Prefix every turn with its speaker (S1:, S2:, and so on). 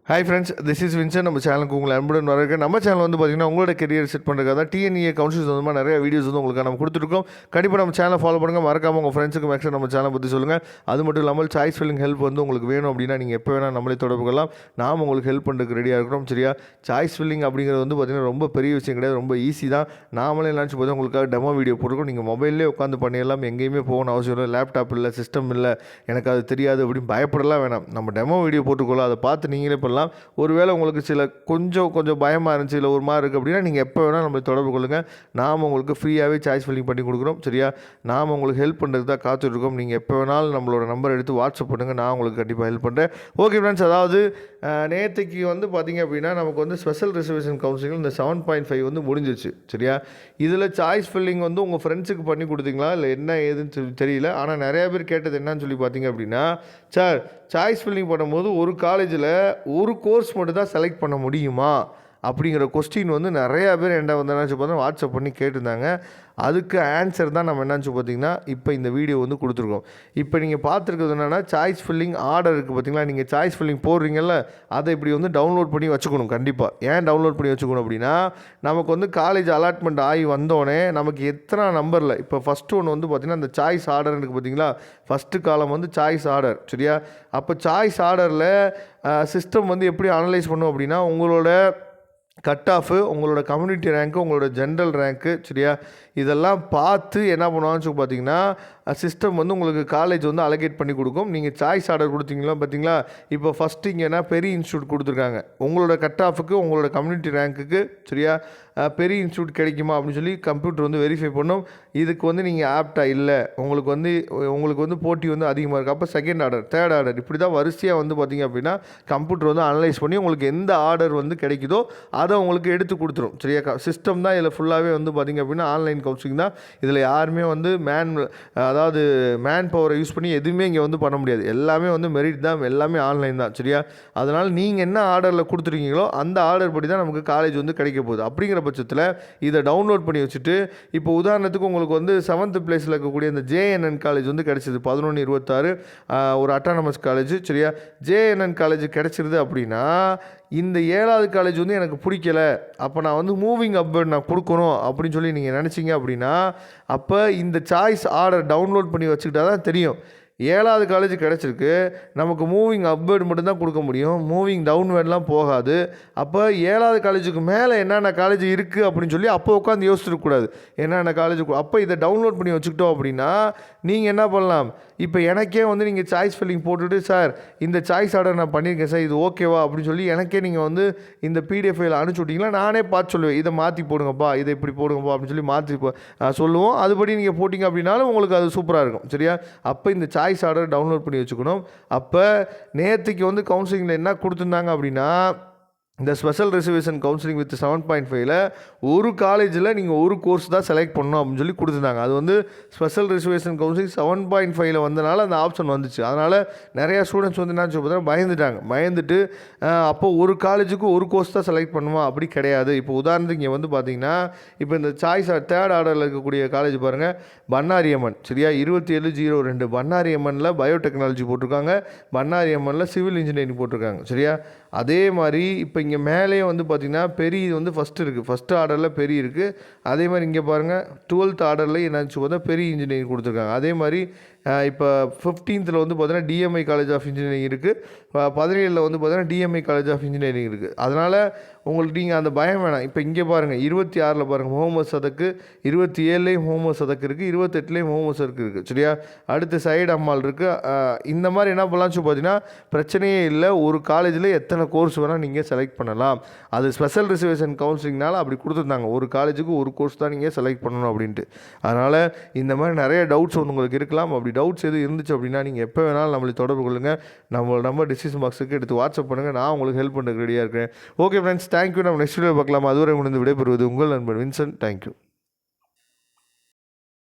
S1: Hi friends, this is Vinson. நம்ம சேனலுக்கு உங்களை அன்புடன் வரவேற்கிறேன். நம்ம சேனல் வந்து பார்த்தீங்கன்னா உங்களோட கெரியர் செட் பண்ணுறதுக்காக தான் டிஎன்இஏ கவுன்சில்ஸ் வந்து நிறைய வீடியோஸ் வந்து உங்களுக்கு நம்ம கொடுத்துருக்கோம். கண்டிப்பாக நம்ம சேனலை ஃபாலோ பண்ணுங்கள். மறக்காமல் உங்கள் ஃப்ரெண்ட்ஸுக்கு மேக்ஸிமம் நம்ம சேனலை பற்றி சொல்லுங்கள். அது மட்டும் இல்லாமல் சாய்ஸ் ஃபில்லிங் ஹெல்ப் வந்து உங்களுக்கு வேணும் அப்படின்னா நீங்கள் எப்போ வேணால் நம்மளே தொடர்பு கொள்ளலாம். நாம் உங்களுக்கு ஹெல்ப் பண்ணுறதுக்கு ரெடியாக இருக்கிறோம். சரியா? சாய்ஸ் ஃபில்லிங் அப்படிங்கிறது வந்து பார்த்தீங்கன்னா ரொம்ப பெரிய விஷயம் கிடையாது, ரொம்ப ஈஸி தான். நாமளே நினச்சி போது உங்களுக்காக டெமோ வீடியோ போட்டிருக்கோம். நீங்கள் மொபைல்லே உட்காந்து பண்ணிடலாம். எங்கேயுமே போகணும் அவசியம் இல்லை. லேப்டாப் இல்லை, சிஸ்டம் இல்லை, எனக்கு அது தெரியாது அப்படின்னு பயப்படலாம் வேணாம். நம்ம டெமோ வீடியோ போட்டுக்கொள்ள அதை பார்த்து நீங்களே பண்ணலாம். ஒருவேளை உங்களுக்கு சில கொஞ்சம் பயமாக இருந்துச்சு, இல்லை ஒரு மாதிரி இருக்குது அப்படின்னா நீங்கள் எப்போ வேணால் நம்மளை தொடர்பு கொள்ளுங்கள். நாம் உங்களுக்கு ஃப்ரீயாகவே சாய்ஸ் ஃபில்லிங் பண்ணி கொடுக்குறோம். சரியா? நாம் உங்களுக்கு ஹெல்ப் பண்ணுறது தான் காத்துட்ருக்கோம். நீங்கள் எப்போ வேணாலும் நம்மளோட நம்பர் எடுத்து வாட்ஸ்அப் பண்ணுங்கள். நான் உங்களுக்கு கண்டிப்பாக ஹெல்ப் பண்ணுறேன். ஓகே ஃப்ரெண்ட்ஸ், அதாவது நேற்றுக்கு வந்து பார்த்திங்க அப்படின்னா நமக்கு வந்து ஸ்பெஷல் ரிசர்வேஷன் கவுன்சிலிங் இந்த 7.5 வந்து முடிஞ்சிச்சு. சரியா? இதில் சாய்ஸ் ஃபில்லிங் வந்து உங்கள் ஃப்ரெண்ட்ஸுக்கு பண்ணி கொடுத்தீங்களா இல்லை என்ன ஏதுன்னு தெரியல. ஆனால் நிறையா பேர் கேட்டது என்னன்னு சொல்லி பார்த்தீங்க அப்படின்னா, சார் சாய்ஸ் ஃபில்லிங் பண்ணும்போது ஒரு காலேஜில் ஒரு கோர்ஸ் மட்டும் தான் செலக்ட் பண்ண முடியுமா அப்படிங்கிற கொஸ்டின் வந்து நிறையா பேர் என்கிட்ட வந்து என்னாச்சு பார்த்தா வாட்ஸ்அப் பண்ணி கேட்டிருந்தாங்க. அதுக்கு ஆன்சர் தான் நம்ம என்னாச்சு பார்த்தீங்கன்னா இப்போ இந்த வீடியோ வந்து கொடுத்துருக்கோம். இப்போ நீங்கள் பார்த்துருக்கிறது என்னென்னா, சாய்ஸ் ஃபில்லிங் ஆர்டர் இருக்குது பார்த்தீங்களா? நீங்கள் சாய்ஸ் ஃபில்லிங் போடுறீங்கல்ல, அதை இப்படி வந்து டவுன்லோட் பண்ணி வச்சுக்கணும். கண்டிப்பாக ஏன் டவுன்லோட் பண்ணி வச்சுக்கணும் அப்படின்னா, நமக்கு வந்து காலேஜ் அலாட்மெண்ட் ஆகி வந்தோடனே நமக்கு எத்தனை நம்பரில் இப்போ ஃபஸ்ட்டு ஒன்று வந்து பார்த்திங்கன்னா அந்த சாய்ஸ் ஆர்டர் இருக்குது பார்த்தீங்களா? ஃபஸ்ட்டு காலம் வந்து சாய்ஸ் ஆர்டர். சரியா? அப்போ சாய்ஸ் ஆர்டரில் சிஸ்டம் வந்து எப்படி அனலைஸ் பண்ணும் அப்படின்னா, உங்களோட கட் ஆஃபு, உங்களோட கம்யூனிட்டி ரேங்க்கு, உங்களோட ஜென்ரல் ரேங்க்கு, சரியா, இதெல்லாம் பார்த்து என்ன பண்ணுவாங்கன்னு சொல்லி பார்த்தீங்கன்னா சிஸ்டம் வந்து உங்களுக்கு காலேஜ் வந்து அலோகேட் பண்ணி கொடுக்கும். நீங்கள் சாய்ஸ் ஆர்டர் கொடுத்தீங்களா பார்த்தீங்களா? இப்போ ஃபஸ்ட்டு இங்கேனா பெரிய இன்ஸ்டியூட் கொடுத்துருக்காங்க. உங்களோட கட் ஆஃபுக்கு, உங்களோட கம்யூனிட்டி ரேங்க்குக்கு, சரியா, பெரிய இன்ஸ்டியூட் கிடைக்குமா அப்படின்னு சொல்லி கம்ப்யூட்டர் வந்து வெரிஃபை பண்ணும். இதுக்கு வந்து நீங்கள் ஆப்டாக இல்லை, உங்களுக்கு வந்து போட்டி வந்து அதிகமாக இருக்குது, அப்போ செகண்ட் ஆர்டர், தேர்ட் ஆர்டர், இப்படி தான் வரிசையாக வந்து பார்த்திங்க அப்படின்னா கம்ப்யூட்டர் வந்து அனலைஸ் பண்ணி உங்களுக்கு எந்த ஆர்டர் வந்து கிடைக்குதோ அதை உங்களுக்கு எடுத்து கொடுத்துரும். சரியா? சிஸ்டம் தான் இதில் ஃபுல்லாகவே வந்து பார்த்திங்க அப்படின்னா ஆன்லைன் கவுன்சிலிங் தான். இதில் யாருமே வந்து அதாவது மேன் பவரை யூஸ் பண்ணி எதுவுமே இங்கே வந்து பண்ண முடியாது. எல்லாமே வந்து மெரிட் தான், எல்லாமே ஆன்லைன் தான். சரியா? அதனால் நீங்கள் என்ன ஆர்டரில் கொடுத்துருக்கீங்களோ அந்த ஆர்டர் படி தான் நமக்கு காலேஜ் வந்து கிடைக்க போகுது. அப்படிங்கிற பட்சத்தில் இதை டவுன்லோட் பண்ணி வச்சுட்டு, இப்போ உதாரணத்துக்கு உங்களுக்கு வந்து 7th பிளேஸில் இருக்கக்கூடிய இந்த JNN காலேஜ் வந்து கிடச்சிது 1126, ஒரு அட்டானமஸ் காலேஜ். சரியா? JNN காலேஜ் கிடச்சிருது அப்படின்னா இந்த 7வது காலேஜ் வந்து எனக்கு பிடிக்கல, அப்போ நான் வந்து மூவிங் அப்வேர்ட் நான் கொடுக்கணும் அப்படின்னு சொல்லி நீங்கள் நினச்சிங்க அப்படின்னா, அப்போ இந்த சாய்ஸ் ஆர்டர் டவுன்லோட் பண்ணி வச்சுக்கிட்டா தான் தெரியும். 7வது காலேஜ் கிடச்சிருக்கு, நமக்கு மூவிங் அப்வேர்டு மட்டும்தான் கொடுக்க முடியும், மூவிங் டவுன்வேர்ட்லாம் போகாது. அப்போ 7வது காலேஜுக்கு மேலே என்னென்ன காலேஜ் இருக்குது அப்படின்னு சொல்லி அப்போ உட்காந்து யோசிச்சிருக்கக்கூடாது. என்னென்ன காலேஜுக்கு அப்போ இதை டவுன்லோட் பண்ணி வச்சுக்கிட்டோம் அப்படின்னா நீங்கள் என்ன பண்ணலாம், இப்போ எனக்கே வந்து நீங்கள் சாய்ஸ் ஃபில்லிங் போட்டுட்டு, சார் இந்த சாய்ஸ் ஆர்டர் நான் பண்ணியிருக்கேன் சார், இது ஓகேவா அப்படின்னு சொல்லி எனக்கே நீங்கள் வந்து இந்த PDF ஃபைல் அனுப்பிச்சி விட்டிங்களா, நானே பார்த்து சொல்லுவேன், இதை மாற்றி போடுங்கப்பா, இதை இப்படி போடுங்கப்பா அப்படின்னு சொல்லி மாற்றி சொல்லுவோம். அதுபடி நீங்கள் போட்டிங்க அப்படின்னாலும் உங்களுக்கு அது சூப்பராக இருக்கும். சரியா? அப்போ இந்த சாய்ஸ் ஆர்டர் டவுன்லோட் பண்ணி வச்சுக்கணும். அப்போ நேற்றுக்கு வந்து கவுன்சிலிங்கில் என்ன கொடுத்துருந்தாங்க அப்படின்னா, இந்த ஸ்பெஷல் ரிசர்வேஷன் கவுன்சிலிங் வித் 7.5ல் ஒரு காலேஜில் நீங்கள் ஒரு கோர்ஸ் தான் செலக்ட் பண்ணணும் அப்படின்னு சொல்லி கொடுத்துருந்தாங்க. அது வந்து ஸ்பெஷல் ரிசர்வேஷன் கவுன்சிலிங் 7.5ல் வந்தனால அந்த ஆப்ஷன் வந்துச்சு. அதனால் நிறையா ஸ்டூடெண்ட்ஸ் வந்து என்ன சொல்லி பயந்துட்டு அப்போ ஒரு காலேஜுக்கு ஒரு கோர்ஸ் தான் செலக்ட் பண்ணுமா? அப்படி கிடையாது. இப்போ உதாரணத்துக்கு இங்கே வந்து பார்த்தீங்கன்னா, இப்போ இந்த சாய்ஸ் தேர்ட் ஆர்டரில் இருக்கக்கூடிய காலேஜ் பாருங்கள், பண்ணாரியம்மன். சரியா? 2702 பண்ணாரியம்மனில் பயோடெக்னாலஜி போட்டிருக்காங்க, பண்ணாரியம்மனில் சிவில் இன்ஜினியரிங் போட்டிருக்காங்க. சரியா? அதே மாதிரி இப்போ இங்கே மேலேயே வந்து பார்த்திங்கன்னா பெரிய வந்து ஃபஸ்ட்டு இருக்குது, ஃபஸ்ட்டு ஆர்டரில் பெரிய இருக்குது. அதே மாதிரி இங்கே பாருங்கள் 12th ஆர்டரில் என்னாச்சு பார்த்தா பெரிய இன்ஜினியரிங் கொடுத்துருக்காங்க. அதே மாதிரி இப்போ 15th வந்து பார்த்தீங்கன்னா DMI காலேஜ் ஆஃப் இன்ஜினியரிங் இருக்குது, 17ல் வந்து பார்த்தீங்கன்னா DMI காலேஜ் ஆஃப் இன்ஜினியரிங் இருக்குது. அதனால் உங்களுக்கு நீங்கள் அந்த பயம் வேணாம். இப்போ இங்கே பாருங்கள் 26ல் பாருங்கள் முகமது சதக்கு, 27லேயும் முகமது சதக்கு இருக்குது, 28லேயும் முகமது சதக்கு இருக்குது. சரியா? அடுத்து சைடு அம்மாள் இருக்குது. இந்த மாதிரி என்ன பண்ணலாம்னு சொல்லி பார்த்தீங்கன்னா பிரச்சனையே இல்லை. ஒரு காலேஜில் எத்தனை கோர்ஸ் வேணால் நீங்கள் செலக்ட் பண்ணலாம். அது ஸ்பெஷல் ரிசர்வேஷன் கவுன்சிலிங்னால அப்படி கொடுத்துருந்தாங்க, ஒரு காலேஜுக்கு ஒரு கோர்ஸ் தான் நீங்கள் செலக்ட் பண்ணணும் அப்படின்ட்டு. அதனால் இந்த மாதிரி நிறைய டவுட்ஸ் வந்து உங்களுக்கு இருக்கலாம். அப்படி டவுட்ஸ் எது இருந்துச்சு அப்படின்னா நீங்கள் எப்போ வேணாலும் நம்மளை தொடர்பு கொள்ளுங்கள். நம்ம டிஸ்கிரிப்ஷன் பாக்ஸுக்கு எடுத்து வாட்ஸ்அப் பண்ணுங்கள். நான் உங்களுக்கு ஹெல்ப் பண்ணுறதுக்கு ரெடியாக இருக்கிறேன். Okay friends, thank you. நம்ம நெக்ஸ்ட் வீடியோ பார்க்கலாம். அதுவரை முடிந்து விடைபெறுவது உங்கள் நண்பர் வின்சென்ட். தேங்க்யூ.